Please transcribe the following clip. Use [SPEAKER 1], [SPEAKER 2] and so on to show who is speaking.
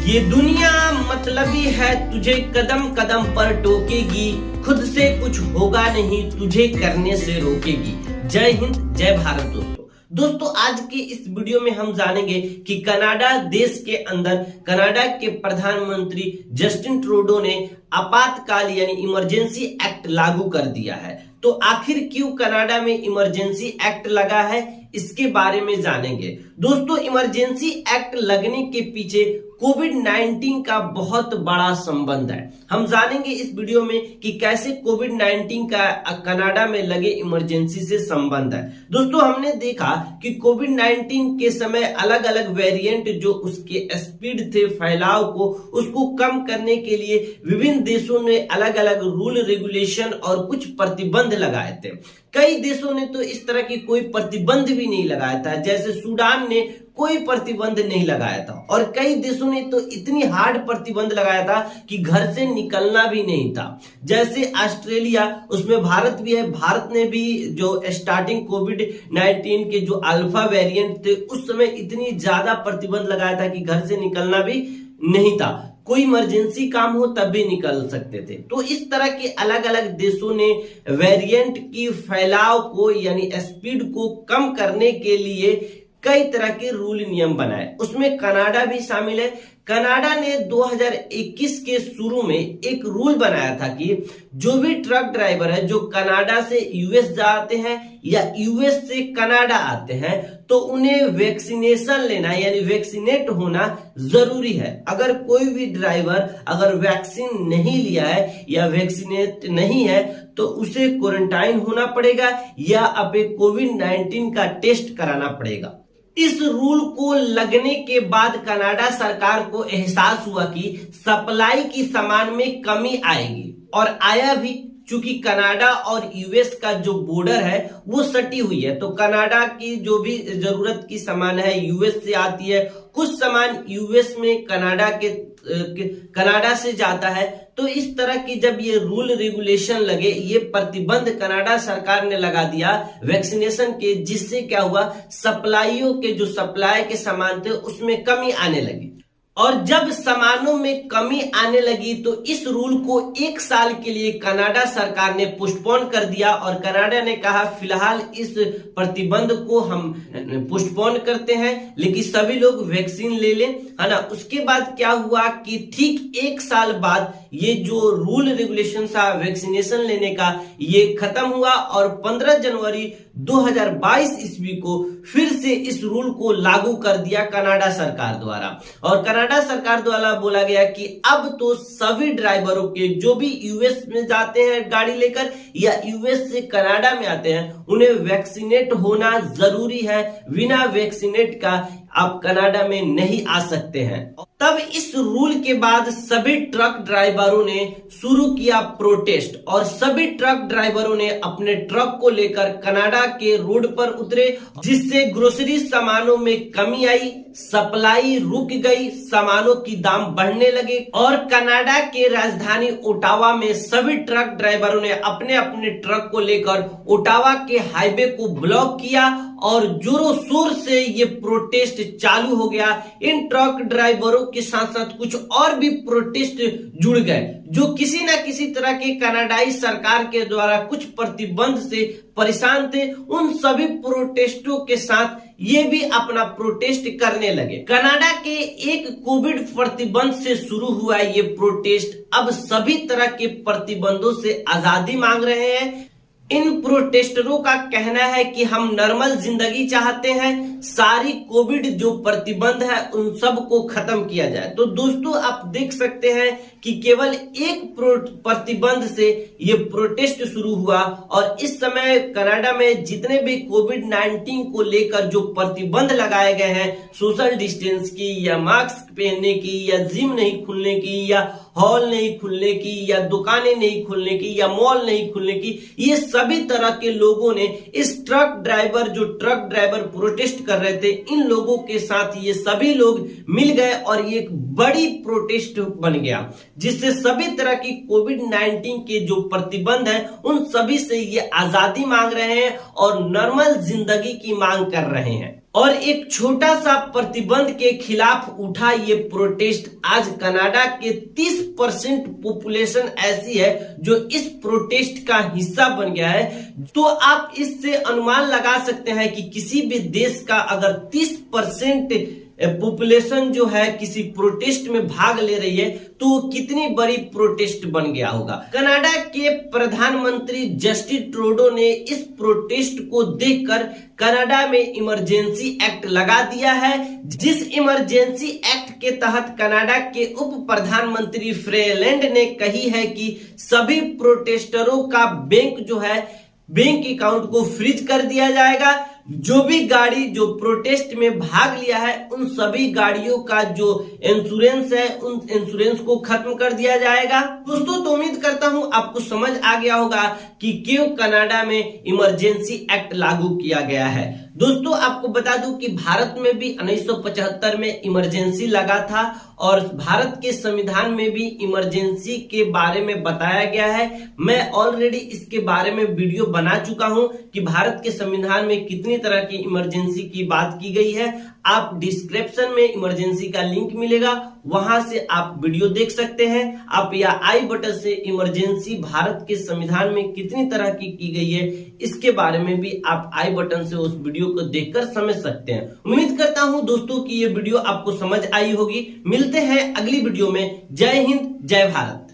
[SPEAKER 1] ये दुनिया मतलबी है, तुझे कदम कदम पर टोकेगी, खुद से कुछ होगा नहीं, तुझे करने से रोकेगी। जय हिंद, जय भारत। दोस्तों आज के इस वीडियो में हम जानेंगे कि कनाडा देश के अंदर कनाडा के प्रधानमंत्री जस्टिन ट्रूडो ने आपातकाल यानी इमरजेंसी एक्ट लागू कर दिया है। तो आखिर क्यों कनाडा में इमरजेंसी एक्ट लगा है, इसके बारे में जानेंगे। दोस्तों इमरजेंसी एक्ट लगने के पीछे कोविड-19 का बहुत बड़ा संबंध है। हम जानेंगे इस वीडियो में कि कैसे कोविड-19 का कनाडा में लगे इमरजेंसी से संबंध है। दोस्तों हमने देखा कि कोविड-19 के समय अलग अलग वेरिएंट जो उसके स्पीड थे फैलाव को उसको कम करने के लिए विभिन्न देशों ने अलग अलग रूल रेगुलेशन और कुछ प्रतिबंध लगाए थे। कई देशों ने तो इस तरह की कोई प्रतिबंध भी नहीं लगाया था, जैसे सूडान ने कोई प्रतिबंध नहीं लगाया था और कई देशों ने तो इतनी हार्ड प्रतिबंध लगाया था कि घर से निकलना भी नहीं था। जैसे ऑस्ट्रेलिया, उसमें भारत भी है, भारत ने भी जो स्टार्टिंग कोविड-19 के जो अल्फा वेरिएंट थे उस समय इतनी ज्यादा प्रतिबंध लगाया था कि घर से निकलना भी नहीं था, कोई इमरजेंसी काम हो तब भी निकल सकते थे। तो इस तरह के अलग अलग देशों ने वेरिएंट की फैलाव को यानी स्पीड को कम करने के लिए कई तरह के रूल नियम बनाए, उसमें कनाडा भी शामिल है। कनाडा ने 2021 के शुरू में एक रूल बनाया था कि जो भी ट्रक ड्राइवर है जो कनाडा से यूएस जाते हैं या यूएस से कनाडा आते हैं तो उन्हें वैक्सीनेशन लेना यानी वैक्सीनेट होना जरूरी है। अगर कोई भी ड्राइवर अगर वैक्सीन नहीं लिया है या वैक्सीनेट नहीं है तो उसे क्वारंटाइन होना पड़ेगा या अबे कोविड-19 का टेस्ट कराना पड़ेगा। इस रूल को लगने के बाद कनाडा सरकार को एहसास हुआ कि सप्लाई की सामान में कमी आएगी और आया भी, चूंकि कनाडा और यूएस का जो बॉर्डर है वो सटी हुई है। तो कनाडा की जो भी जरूरत की सामान है यूएस से आती है, कुछ सामान यूएस में कनाडा से जाता है। तो इस तरह की जब ये रूल रेगुलेशन लगे, ये प्रतिबंध कनाडा सरकार ने लगा दिया वैक्सीनेशन के, जिससे क्या हुआ सप्लाइयों के जो सप्लाई के सामान थे उसमें कमी आने लगी। और जब सामानों में कमी आने लगी तो इस रूल को 1 साल के लिए कनाडा सरकार ने पोस्टपोन कर दिया और कनाडा ने कहा फिलहाल इस प्रतिबंध को हम पोस्टपोन करते हैं, लेकिन सभी लोग वैक्सीन ले लें, है ना। उसके बाद क्या हुआ कि ठीक 1 साल बाद ये जो रूल रेगुलेशन था वैक्सीनेशन लेने का ये खत्म हुआ और 15 जनवरी 2022 ईस्वी को फिर से इस रूल को लागू कर दिया कनाडा सरकार द्वारा। और कनाडा सरकार द्वारा बोला गया कि अब तो सभी ड्राइवरों के जो भी यूएस में जाते हैं गाड़ी लेकर या यूएस से कनाडा में आते हैं उन्हें वैक्सीनेट होना जरूरी है, बिना वैक्सीनेट का आप कनाडा में नहीं आ सकते हैं। तब इस रूल के बाद सभी ट्रक ड्राइवरों ने शुरू किया प्रोटेस्ट और सभी ट्रक ड्राइवरों ने अपने ट्रक को लेकर कनाडा के रोड पर उतरे, जिससे ग्रोसरी सामानों में कमी आई, सप्लाई रुक गई, सामानों की दाम बढ़ने लगे और कनाडा के राजधानी ओटावा में सभी ट्रक ड्राइवरों ने अपने अपने ट्रक को लेकर ओटावा के हाईवे को ब्लॉक किया और जोरों शोर से ये प्रोटेस्ट चालू हो गया। इन ट्रक ड्राइवरों के साथ साथ कुछ और भी प्रोटेस्ट जुड़ गए जो किसी ना किसी तरह के कनाडाई सरकार के द्वारा कुछ प्रतिबंध से परेशान थे। उन सभी प्रोटेस्टों के साथ ये भी अपना प्रोटेस्ट करने लगे। कनाडा के एक कोविड प्रतिबंध से शुरू हुआ ये प्रोटेस्ट अब सभी तरह के प्रतिबंधों से आजादी मांग रहे हैं। इन प्रोटेस्टरों का कहना है कि हम नॉर्मल जिंदगी चाहते हैं, सारी कोविड जो प्रतिबंध है उन सब को खत्म किया जाए। तो दोस्तों आप देख सकते हैं कि केवल एक प्रतिबंध से ये प्रोटेस्ट शुरू हुआ और इस समय कनाडा में जितने भी कोविड-19 को लेकर जो प्रतिबंध लगाए गए हैं, सोशल डिस्टेंस की या मास्क पहनने की या जिम नहीं खुलने की या हॉल नहीं खुलने की या दुकानें नहीं खुलने की या मॉल नहीं खुलने की, ये सभी तरह के लोगों ने इस ट्रक ड्राइवर प्रोटेस्ट कर रहे थे, इन लोगों के साथ ये सभी लोग मिल गए और ये एक बड़ी प्रोटेस्ट बन गया, जिससे सभी तरह की कोविड-19 के जो प्रतिबंध है उन सभी से ये आजादी मांग रहे हैं और नॉर्मल जिंदगी की मांग कर रहे हैं। और एक छोटा सा प्रतिबंध के खिलाफ उठा ये प्रोटेस्ट। आज कनाडा के 30% पॉपुलेशन ऐसी है जो इस प्रोटेस्ट का हिस्सा बन गया है। तो आप इससे अनुमान लगा सकते हैं कि किसी भी देश का अगर 30% पॉपुलेशन जो है किसी प्रोटेस्ट में भाग ले रही है तो कितनी बड़ी प्रोटेस्ट बन गया होगा। कनाडा के प्रधानमंत्री जस्टिन ट्रूडो ने इस प्रोटेस्ट को देखकर कनाडा में इमरजेंसी एक्ट लगा दिया है, जिस इमरजेंसी एक्ट के तहत कनाडा के उप प्रधानमंत्री फ्रीलैंड ने कही है कि सभी प्रोटेस्टरों का बैंक अकाउंट को फ्रीज कर दिया जाएगा। जो भी गाड़ी जो प्रोटेस्ट में भाग लिया है उन सभी गाड़ियों का जो इंश्योरेंस है उन इंश्योरेंस को खत्म कर दिया जाएगा। दोस्तों, तो उम्मीद करता हूं आपको समझ आ गया होगा कि क्यों कनाडा में इमरजेंसी एक्ट लागू किया गया है। दोस्तों, आपको बता दूं कि भारत में भी 1975 में इमरजेंसी लगा था और भारत के संविधान में भी इमरजेंसी के बारे में बताया गया है। मैं ऑलरेडी इसके बारे में वीडियो बना चुका हूं कि भारत के संविधान में कितनी तरह की इमरजेंसी की बात की गई है। आप डिस्क्रिप्शन में इमरजेंसी का लिंक मिलेगा, वहां से आप वीडियो देख सकते हैं। आप या आई बटन से इमरजेंसी भारत के संविधान में कितनी तरह की गई है इसके बारे में भी आप आई बटन से उस वीडियो को देखकर समझ सकते हैं। उम्मीद करता हूं दोस्तों कि ये वीडियो आपको समझ आई होगी। मिलते हैं अगली वीडियो में। जय हिंद, जय भारत।